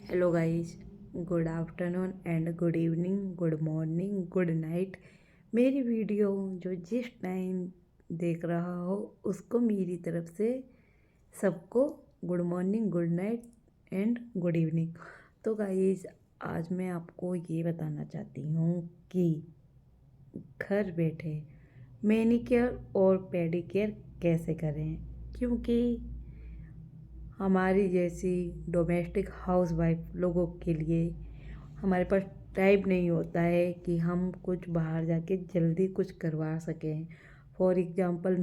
Hello guys, good afternoon and good evening, good morning, good night. मेरी video जो जिस time देख रहा हो उसको मेरी तरफ से सबको good morning, good night and good evening. तो गाइस, आज मैं आपको ये बताना चाहती हूँ कि घर बैठे मैनीक्योर और पेडिक्योर कैसे करें, क्योंकि हमारी जैसी डोमेस्टिक हाउसवाइफ लोगों के लिए हमारे पास टाइम नहीं होता है कि हम कुछ बाहर जाके जल्दी कुछ करवा सकें। फॉर एग्ज़ाम्पल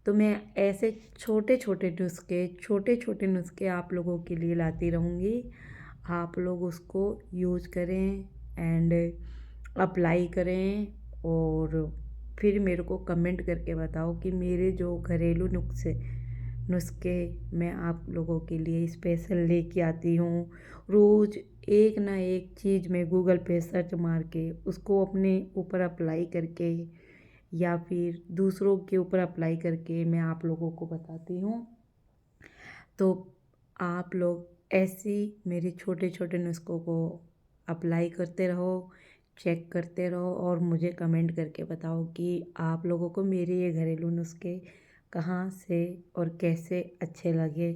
तो मैं ऐसे छोटे छोटे नुस्खे आप लोगों के लिए लाती रहूँगी। आप लोग उसको यूज करें एंड अप्लाई करें और फिर मेरे को कमेंट करके बताओ कि मेरे जो घरेलू नुस्खे मैं आप लोगों के लिए स्पेशल लेके आती हूँ। रोज़ एक ना एक चीज़ मैं गूगल पे सर्च मार के उसको अपने ऊपर अप्लाई करके या फिर दूसरों के ऊपर अप्लाई करके मैं आप लोगों को बताती हूँ। तो आप लोग ऐसी मेरे छोटे छोटे नुस्खों को अप्लाई करते रहो, चेक करते रहो और मुझे कमेंट करके बताओ कि आप लोगों को मेरे ये घरेलू नुस्खे कहाँ से और कैसे अच्छे लगे।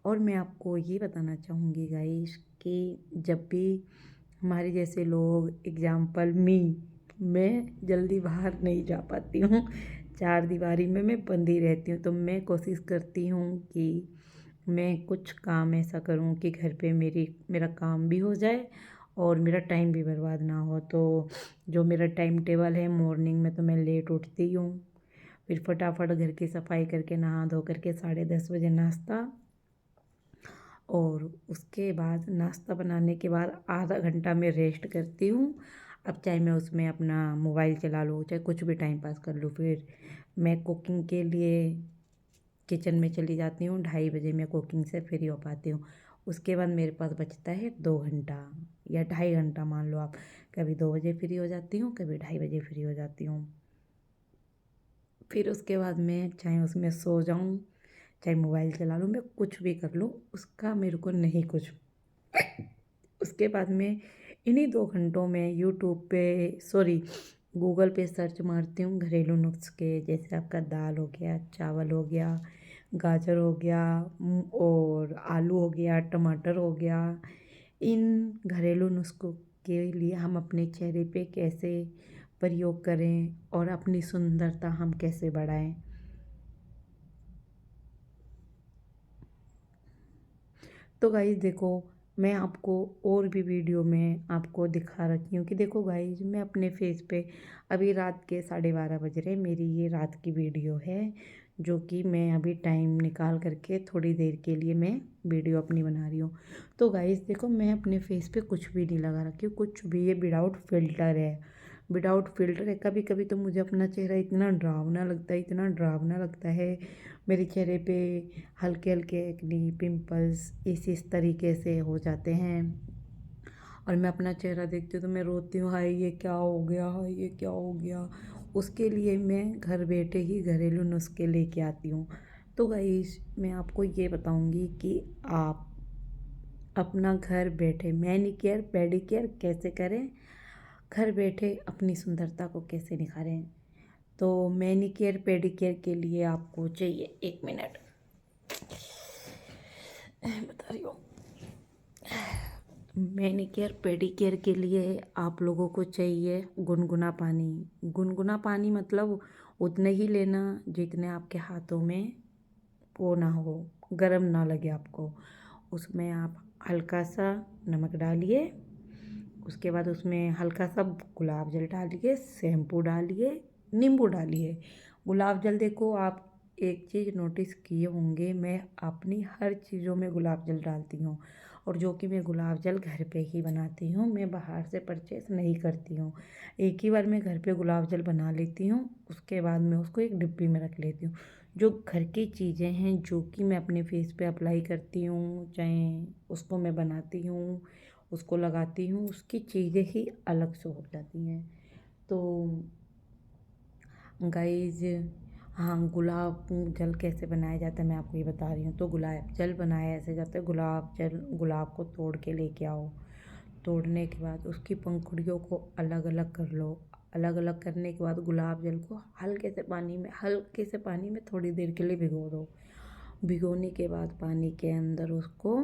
और मैं आपको ये बताना चाहूँगी गाइस कि जब भी हमारे जैसे लोग एग्ज़ाम्पल मैं जल्दी बाहर नहीं जा पाती हूँ, चार दीवारी में मैं बंदी रहती हूँ। तो मैं कोशिश करती हूँ कि मैं कुछ काम ऐसा करूँ कि घर पे मेरा काम भी हो जाए और मेरा टाइम भी बर्बाद ना हो। तो जो मेरा टाइम टेबल है, मॉर्निंग में तो मैं लेट उठती हूँ, फिर फटाफट घर की सफाई करके नहा धो करके 10:30 बजे नाश्ता, और उसके बाद नाश्ता बनाने के बाद आधा घंटा मैं रेस्ट करती हूँ। अब चाहे मैं उसमें अपना मोबाइल चला लूँ, चाहे कुछ भी टाइम पास कर लूँ, फिर मैं कुकिंग के लिए किचन में चली जाती हूँ। 2:30 बजे मैं कुकिंग से फ्री हो पाती हूँ। उसके बाद मेरे पास बचता है 2 घंटा या 2.5 घंटा, मान लो आप। कभी 2 बजे फ्री हो जाती हूँ, कभी 2:30 बजे फ्री हो जाती हूँ। फिर उसके बाद मैं चाहे उसमें सो जाऊँ, चाहे मोबाइल चला लूँ, मैं कुछ भी कर लूँ, उसका मेरे को नहीं कुछ। उसके बाद में इन्हीं 2 घंटों में यूट्यूब पे गूगल पे सर्च मारती हूँ घरेलू नुस्खे। जैसे आपका दाल हो गया, चावल हो गया, गाजर हो गया, और आलू हो गया, टमाटर हो गया। इन घरेलू नुस्खों के लिए हम अपने चेहरे पे कैसे प्रयोग करें और अपनी सुंदरता हम कैसे बढ़ाएं। तो गाइस देखो, मैं आपको और भी वीडियो में आपको दिखा रखी हूँ कि देखो गाइस, मैं अपने फेस पे अभी रात के 12:30 बज रहे, मेरी ये रात की वीडियो है जो कि मैं अभी टाइम निकाल करके थोड़ी देर के लिए मैं वीडियो अपनी बना रही हूँ। तो गाइस देखो, मैं अपने फेस पे कुछ भी नहीं लगा रखी हूँ, कुछ भी। ये विदाउट फिल्टर है, विदाउट फिल्टर है। कभी कभी तो मुझे अपना चेहरा इतना डरावना लगता है, इतना डरावना लगता है। मेरे चेहरे पे हल्के हल्के एक्ने, पिंपल्स इस तरीके से हो जाते हैं, और मैं अपना चेहरा देखती हूँ तो मैं रोती हूँ, हाय ये क्या हो गया, हाय ये क्या हो गया। उसके लिए मैं घर बैठे ही घरेलू नुस्खे लेके आती हूँ। तो गाइस, मैं आपको ये बताऊँगी कि आप अपना घर बैठे मैनीकेयर पेडिकेयर कैसे करें, घर बैठे अपनी सुंदरता को कैसे निखारें। तो मैनीकेयर पेडिकेयर के लिए आपको चाहिए, 1 मिनट बता रही हूँ। मैनीकेयर पेडिकेयर के लिए आप लोगों को चाहिए गुनगुना पानी। गुनगुना पानी मतलब उतने ही लेना जितने आपके हाथों में वो ना हो, गरम ना लगे आपको। उसमें आप हल्का सा नमक डालिए, उसके बाद उसमें हल्का सा गुलाब जल डालिए, शैम्पू डालिए, नींबू डालिए। गुलाब जल, देखो आप एक चीज़ नोटिस किए होंगे, मैं अपनी हर चीज़ों में गुलाब जल डालती हूँ, और जो कि मैं गुलाब जल घर पे ही बनाती हूँ, मैं बाहर से परचेस नहीं करती हूँ। एक ही बार मैं घर पे गुलाब जल बना लेती हूँ, उसके बाद मैं उसको एक डिब्बी में रख लेती हूँ। जो घर की चीज़ें हैं जो कि मैं अपने फेस पे अप्लाई करती हूँ, चाहे उसको मैं बनाती हूँ, उसको लगाती हूँ, उसकी चीज़ें ही अलग से हो जाती हैं। तो गाइज, हाँ, गुलाब जल कैसे बनाया जाता है मैं आपको ये बता रही हूँ। तो गुलाब जल बनाया ऐसे जाता है, गुलाब को तोड़ के लेके आओ। तोड़ने के बाद उसकी पंखुड़ियों को अलग अलग कर लो। अलग अलग करने के बाद गुलाब जल को हल्के से पानी में थोड़ी देर के लिए भिगो दो। भिगोने के बाद पानी के अंदर उसको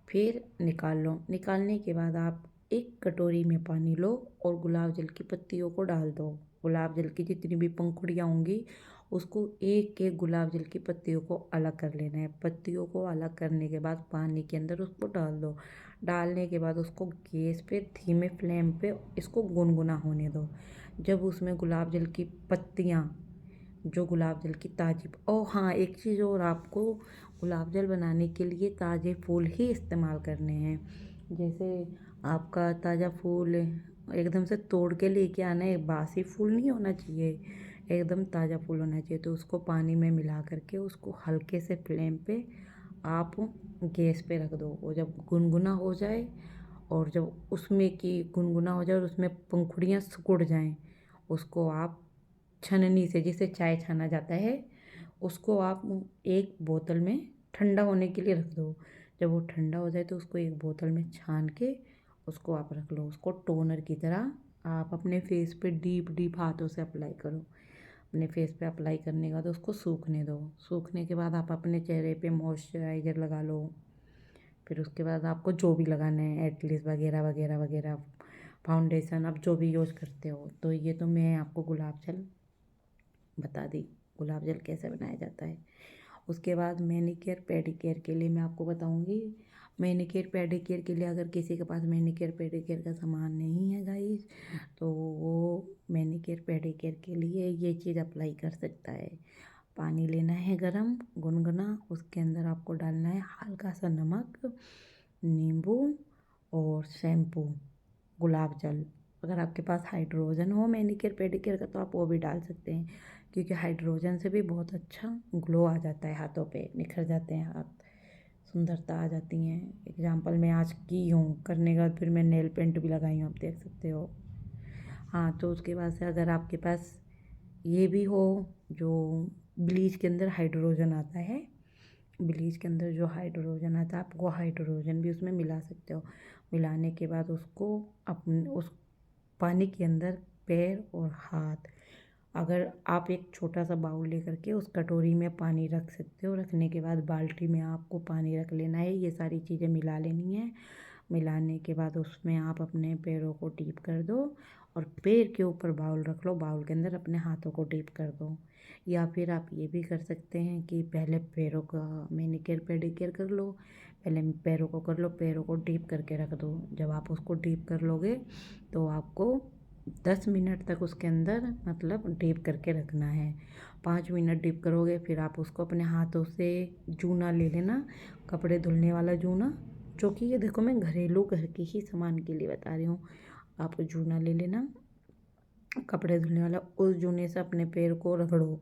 फिर निकाल लो। निकालने के बाद आप एक कटोरी में पानी लो और गुलाब जल की पत्तियों को डाल दो। गुलाब जल की जितनी भी पंखुड़ियाँ होंगी उसको एक एक गुलाब जल की पत्तियों को अलग कर लेना है। पत्तियों को अलग करने के बाद पानी के अंदर उसको डाल दो। डालने के बाद उसको गैस पे धीमे फ्लेम पे इसको गुनगुना होने दो। जब उसमें गुलाब जल की पत्तियाँ जो गुलाब जल की ताज़ी हाँ, एक चीज़ और, आपको गुलाब जल बनाने के लिए ताज़े फूल ही इस्तेमाल करने हैं। जैसे आपका ताज़ा फूल एकदम से तोड़ के लेके आना है, बासी फूल नहीं होना चाहिए, एकदम ताज़ा फूल होना चाहिए। तो उसको पानी में मिला करके उसको हल्के से फ्लेम पे आप गैस पे रख दो। और जब गुनगुना हो जाए और जब उसमें की गुनगुना हो जाए और उसमें पंखुड़ियाँ सिकुड़ जाएं, उसको आप छननी से, जिसे चाय छाना जाता है, उसको आप एक बोतल में ठंडा होने के लिए रख दो। जब वो ठंडा हो जाए तो उसको एक बोतल में छान के उसको आप रख लो। उसको टोनर की तरह आप अपने फेस पे डीप डीप हाथों से अप्लाई करो। अपने फेस पे अप्लाई करने के बाद उसको सूखने दो। सूखने के बाद आप अपने चेहरे पे मॉइस्चराइज़र लगा लो। फिर उसके बाद आपको जो भी लगाना है, एटलीस्ट वगैरह वगैरह वगैरह, फाउंडेशन आप जो भी यूज़ करते हो। तो ये तो मैं आपको गुलाब जल बता दी, गुलाब जल कैसे बनाया जाता है। उसके बाद मैनीकेयर पेडिकेयर के लिए मैं आपको बताऊंगी। मैनीकेयर पेडिकेयर के लिए अगर किसी के पास मैनीकेयर पेडिकेयर का सामान नहीं है गाइस, तो वो मैनीकेयर पेडिकेयर के लिए ये चीज़ अप्लाई कर सकता है। पानी लेना है गरम गुनगुना, उसके अंदर आपको डालना है हल्का सा नमक, नींबू और शैम्पू, गुलाब जल। अगर आपके पास हाइड्रोजन हो मैनीकेयर पेडिकेयर का तो आप वो भी डाल सकते हैं, क्योंकि हाइड्रोजन से भी बहुत अच्छा ग्लो आ जाता है, हाथों पे निखर जाते हैं हाथ, सुंदरता आ जाती है। एग्जाम्पल मैं आज की हूँ, करने के बाद फिर मैं नेल पेंट भी लगाई हूँ, आप देख सकते हो। हाँ, तो उसके बाद से अगर आपके पास ये भी हो, जो ब्लीच के अंदर हाइड्रोजन आता है, ब्लीच के अंदर जो हाइड्रोजन आता है, आप वो हाइड्रोजन भी उसमें मिला सकते हो। मिलाने के बाद उसको अपने उस पानी के अंदर पैर और हाथ, अगर आप एक छोटा सा बाउल लेकर के उस कटोरी में पानी रख सकते हो। रखने के बाद बाल्टी में आपको पानी रख लेना है, ये सारी चीज़ें मिला लेनी है। मिलाने के बाद उसमें आप अपने पैरों को डीप कर दो और पैर के ऊपर बाउल रख लो, बाउल के अंदर अपने हाथों को डीप कर दो। या फिर आप ये भी कर सकते हैं कि पहले पैरों का मैनीक्योर पेडिक्योर कर लो, पहले पैरों को कर लो, पैरों को डीप करके रख दो। जब आप उसको डीप कर लोगे तो आपको 10 मिनट तक उसके अंदर मतलब डीप करके रखना है। 5 मिनट डीप करोगे, फिर आप उसको अपने हाथों से जूना ले लेना, कपड़े धुलने वाला जूना, जो कि ये देखो मैं घरेलू घर के ही सामान के लिए बता रही हूँ। आप जूना ले लेना, कपड़े धुलने वाला, उस जूने से अपने पैर को रगड़ो।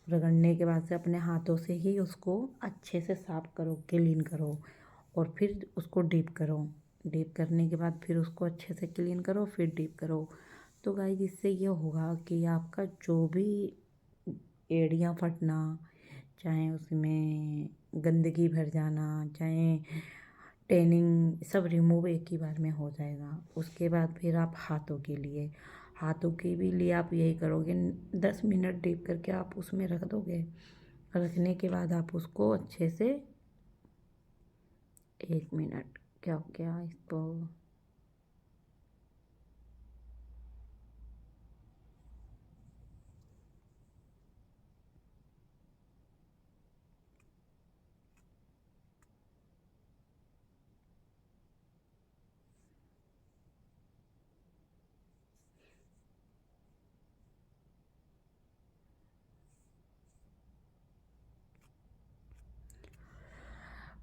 रगड़ने के बाद से अपने हाथों से ही उसको अच्छे से साफ करो, क्लीन करो और फिर उसको डीप करो। डीप करने के बाद फिर उसको अच्छे से क्लीन करो, फिर डीप करो। तो गाइस, इससे ये होगा कि आपका जो भी एड़ियाँ फटना, चाहे उसमें गंदगी भर जाना, चाहे टैनिंग, सब रिमूव एक ही बार में हो जाएगा। उसके बाद फिर आप हाथों के भी लिए आप यही करोगे, 10 मिनट डीप करके आप उसमें रख दोगे। रखने के बाद आप उसको अच्छे से 1 मिनट, क्या हो गया इसको,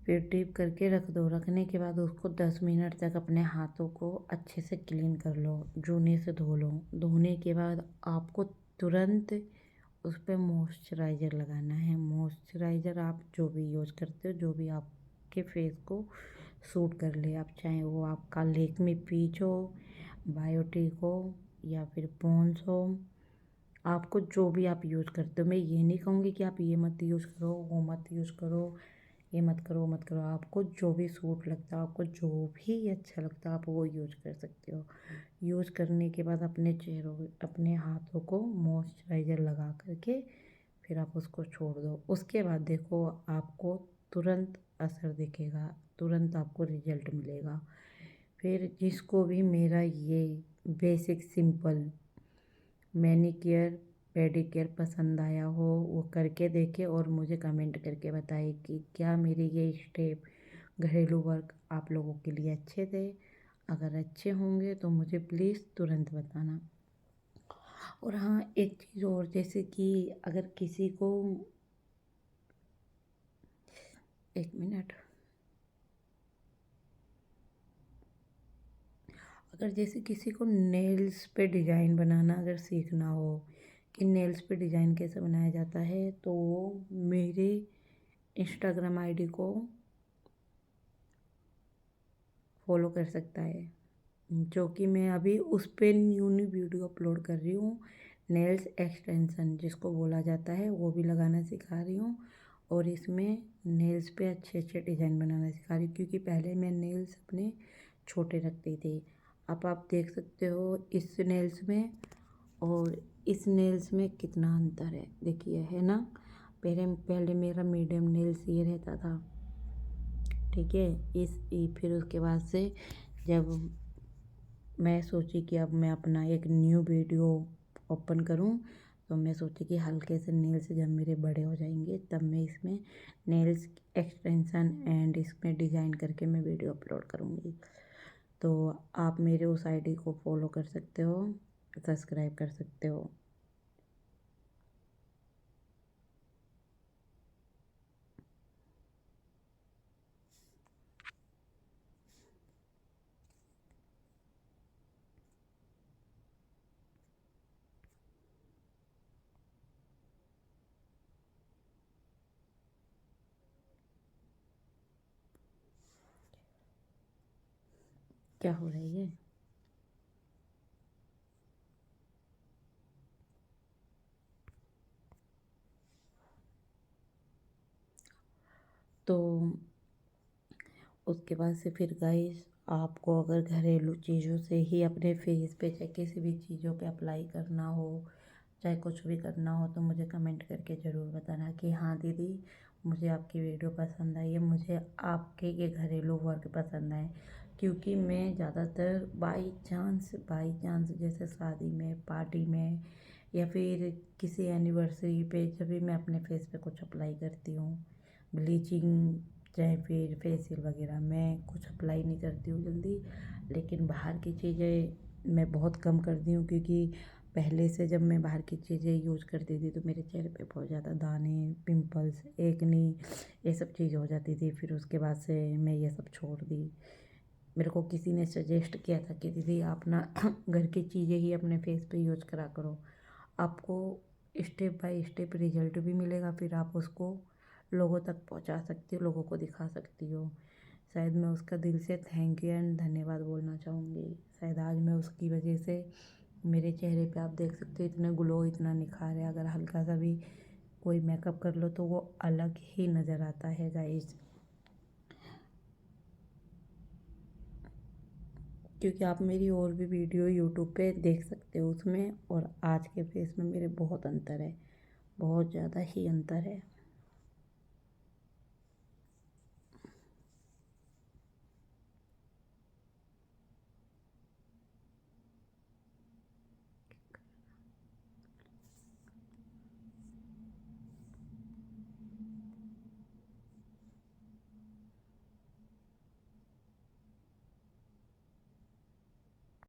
फिर डीप करके रख दो। रखने के बाद उसको 10 मिनट तक अपने हाथों को अच्छे से क्लीन कर लो, जूने से धो लो। धोने के बाद आपको तुरंत उस पर मॉइस्चराइज़र लगाना है। मॉइस्चराइज़र आप जो भी यूज़ करते हो, जो भी आपके फेस को सूट कर ले, आप चाहे वो आपका लेकमी पीच हो, बायोटिक हो या फिर पॉन्स हो, आपको जो भी आप यूज़ करते हो, मैं ये नहीं कहूँगी कि आप ये मत यूज़ करो, वो मत यूज़ करो, ये मत करो, वो मत करो। आपको जो भी सूट लगता है, आपको जो भी अच्छा लगता है, आप वो यूज़ कर सकते हो। यूज़ करने के बाद अपने चेहरों अपने हाथों को मॉइस्चराइज़र लगा करके फिर आप उसको छोड़ दो। उसके बाद देखो आपको तुरंत असर दिखेगा, तुरंत आपको रिजल्ट मिलेगा। फिर जिसको भी मेरा ये बेसिक सिंपल मैनीक्योर पेडिक्योर पसंद आया हो वो करके देखे और मुझे कमेंट करके बताए कि क्या मेरे ये स्टेप घरेलू वर्क आप लोगों के लिए अच्छे थे। अगर अच्छे होंगे तो मुझे प्लीज़ तुरंत बताना। और हाँ, एक चीज़ और, जैसे कि अगर किसी को, एक मिनट, अगर जैसे किसी को नेल्स पे डिज़ाइन बनाना अगर सीखना हो कि नेल्स पे डिज़ाइन कैसे बनाया जाता है, तो वो मेरे इंस्टाग्राम आईडी को फॉलो कर सकता है, जो कि मैं अभी उस पर न्यू न्यू वीडियो अपलोड कर रही हूँ। नेल्स एक्सटेंशन जिसको बोला जाता है वो भी लगाना सिखा रही हूँ, और इसमें नेल्स पे अच्छे अच्छे डिज़ाइन बनाना सिखा रही हूँ, क्योंकि पहले मैं नेल्स अपने छोटे रखती थी। अब आप देख सकते हो इस नेल्स में और इस नेल्स में कितना अंतर है, देखिए, है ना। पहले पहले मेरा मीडियम नेल्स ये रहता था, ठीक है। फिर उसके बाद से जब मैं सोची कि अब मैं अपना एक न्यू वीडियो ओपन करूं, तो मैं सोची कि हल्के से नेल्स जब मेरे बड़े हो जाएंगे तब मैं इसमें नेल्स एक्सटेंशन एंड इसमें डिज़ाइन करके मैं वीडियो अपलोड करूंगी। तो आप मेरे उस आईडी को फॉलो कर सकते हो, सब्सक्राइब कर सकते हो। क्या हो रहा है ये? तो उसके बाद से फिर गाइस, आपको अगर घरेलू चीज़ों से ही अपने फेस पे चाहे किसी भी चीज़ों पे अप्लाई करना हो, चाहे कुछ भी करना हो, तो मुझे कमेंट करके ज़रूर बताना कि हाँ दीदी, मुझे आपकी वीडियो पसंद आई है, मुझे आपके ये घरेलू वर्क पसंद आए। क्योंकि मैं ज़्यादातर बाई चांस जैसे शादी में, पार्टी में, या फिर किसी एनिवर्सरी पे जब भी मैं अपने फेस पे कुछ अप्लाई करती हूँ, ब्लीचिंग चाहे फिर फेशियल वगैरह, मैं कुछ अप्लाई नहीं करती हूँ जल्दी। लेकिन बाहर की चीज़ें मैं बहुत कम करती हूँ, क्योंकि पहले से जब मैं बाहर की चीज़ें यूज़ करती थी तो मेरे चेहरे पे बहुत ज़्यादा दाने, पिंपल्स, एक्ने, ये सब चीज़ हो जाती थी। फिर उसके बाद से मैं ये सब छोड़ दी। मेरे को किसी ने सजेस्ट किया था कि दीदी आप ना घर की चीज़ें ही अपने फेस पे यूज़ करा करो, आपको स्टेप बाय स्टेप रिजल्ट भी मिलेगा, फिर आप उसको लोगों तक पहुंचा सकती हो, लोगों को दिखा सकती हो। शायद मैं उसका दिल से थैंक यू एंड धन्यवाद बोलना चाहूँगी। शायद आज मैं उसकी वजह से, मेरे चेहरे पे आप देख सकते हो इतना ग्लो, इतना निखार है। अगर हल्का सा भी कोई मेकअप कर लो तो वो अलग ही नज़र आता है गाइस। क्योंकि आप मेरी और भी वीडियो यूट्यूब पे देख सकते हो, उसमें और आज के फेस में मेरे बहुत अंतर है, बहुत ज़्यादा ही अंतर है।